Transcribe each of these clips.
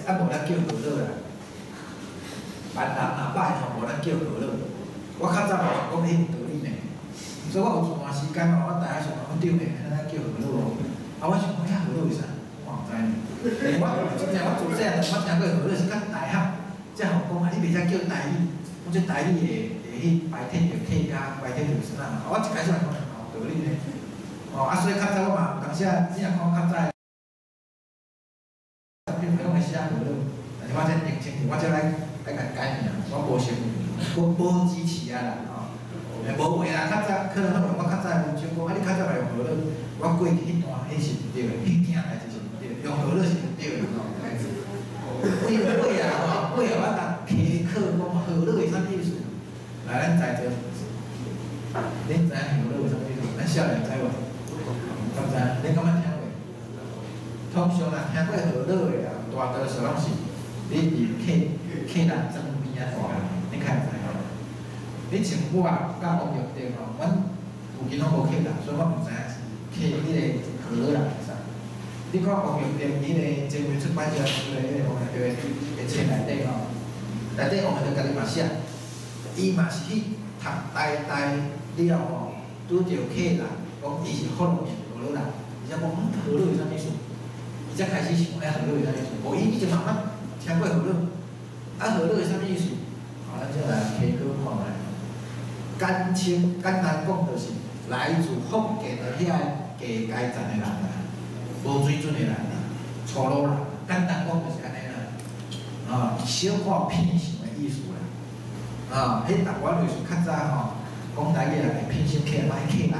啊无咱叫河乐啦。万人若歹吼，无咱叫河乐。我较早嘛讲迄有道理呢，所以我有一段时间哦，我大学上我丢咧，咱叫河乐哦。啊，我想讲遐河乐是啥？我唔知呢。我真正我自细汉我听过河乐是较大汉，才好讲啊，你袂使叫台语，我这台语会去白天就客家，白天就啥啊？我一开始来讲有道理呢。哦，啊，所以较早我嘛有当时啊，只若讲较早。比如讲个写河乐，但是我这认真，我这来甲改名，我无成。无支持啊啦，吼，无话啦，较早可能我较早文章讲，啊你较早来用河乐，我过去迄段迄是毋对的，迄听来就是毋对的，用河乐是毋对的吼，开始。尾啊吼，尾啊我甲溪课讲河乐是啥意思？来，咱在座，恁知影河乐是啥意思？咱少年知无？敢知？恁敢捌听过？通常啦，听过河乐的啊，大多数拢是你伫客人庄边啊大。你看知影？你像我甲王玉定吼，阮附近拢无客人，所以我毋知影客迄个河乐人是啥。你看王玉定迄个前面出版社出个迄个王玉定个册内底吼，内底王玉定家己嘛写，伊嘛是去读大了吼，拄着客人讲伊是福隆河乐人，伊才讲河乐是啥意思？伊才开始想河乐是啥意思？无伊以前嘛捌听过河乐，啊河乐是啥意思？咱就来溪口看来，简单讲就是来自福建的遐个街站的人啦，无水准的人啦，粗鲁人，简单讲就是安尼啦。啊，小可品相的意思啦。啊，迄台湾就是较早吼，讲台语来品相客人，歹客人啊。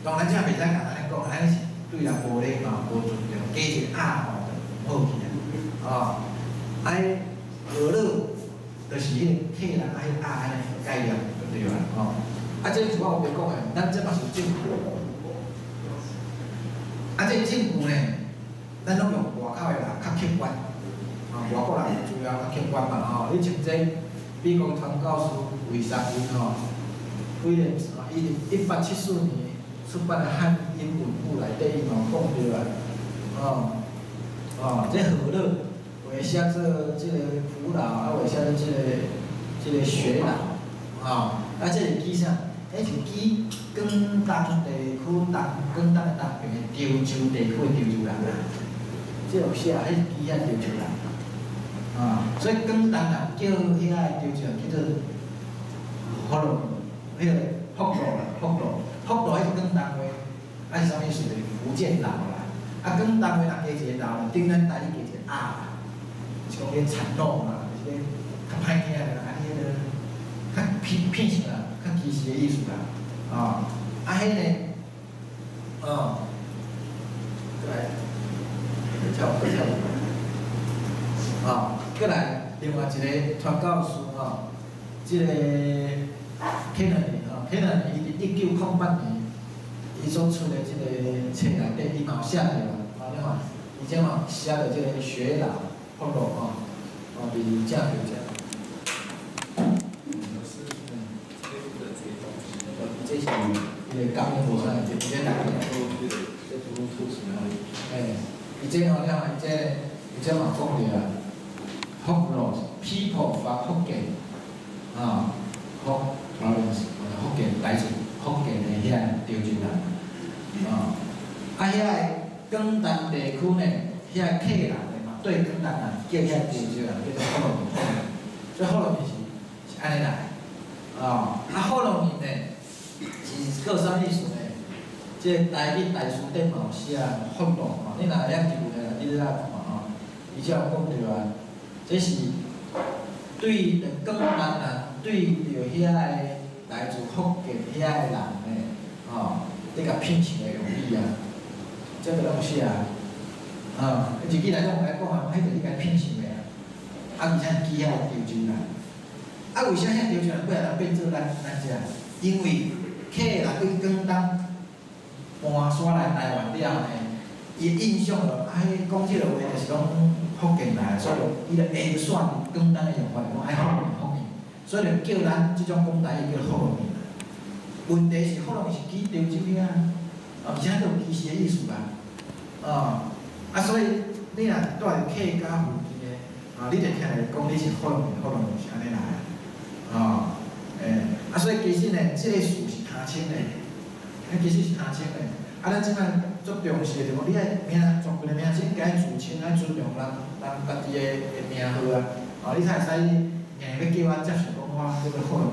当然，这袂使甲安尼讲，安尼是对人无礼貌、无尊重，加一个啊吼就无去啊。啊，爱河乐。就是迄个客人爱安尼概念，对吧？吼，啊，这是我有讲的，咱这嘛是政府。啊，这政府呢，咱拢用外口的人较客观，啊，外国人主要较客观嘛，吼。你像这美国传教士魏三文吼，威廉斯啊，1874年出版的汉英文部内底，伊嘛讲着啊，这河乐。画写做即个扶老，啊，画写做即个学老，啊，这是记啥？迄是记广东地区广东的东边的潮州地区的潮州人啊，即有写，迄记遐潮州人，啊，所以广东人叫遐潮州人叫做福隆，迄个福佬啦，福佬迄是广东话，啊是啥物事？福建佬啦，啊广东话人加一个佬，顶咱台语加一个啊。是讲迄产肉嘛，是咧较歹听的，安尼个较偏向啦，较歧视的意思啦，啊，迄个，过来，过来，另外一个传教士吼，即个Kennedy伊伫1908年，伊所出的即个册内底，伊嘛有写着啦，你看，以前嘛写着即个学老。福佬吼，伫正对正。这是伊个感应无啥，就直接来个，这出钱而已。伊这吼，你看伊这嘛讲着啊，福佬 people from 福建，啊，福 province， 福建来自福建的遐潮州人，啊，遐广东地区呢，遐客人。对广东人叫遐潮州人叫做福佬面，所以福佬面是安尼来，福佬面呢是个啥意思呢？即个台语大词典嘛有写福佬吼，你若会晓记咧，你来看吼，伊才有讲着啊，这是对广东人对着遐个来自福建遐个人呢，你甲品尝的用意啊，这个拢写啊。自己来讲啊，迄就是该品尝的啊。而且记遐潮州人，为啥遐潮州人要来变做咱遮？因为客人对广东搬山来台湾了呢，伊印象了，迄讲即个话就是讲福建来，所以伊就下选广东的用法，讲爱福建，所以就叫咱即种讲台语叫福佬面。问题是福佬面是记潮州遐，而且都有歧视的意思啦，所以你若住伫客家附近的你就听来讲你是霍龙是安尼来所以其实呢，这个事是贪清的，其实是贪清的。咱即摆足重视的就讲，你爱名全部的名称，该自称，爱尊重人家己的名号啊。你才会使硬要叫我接受讲我叫做霍龙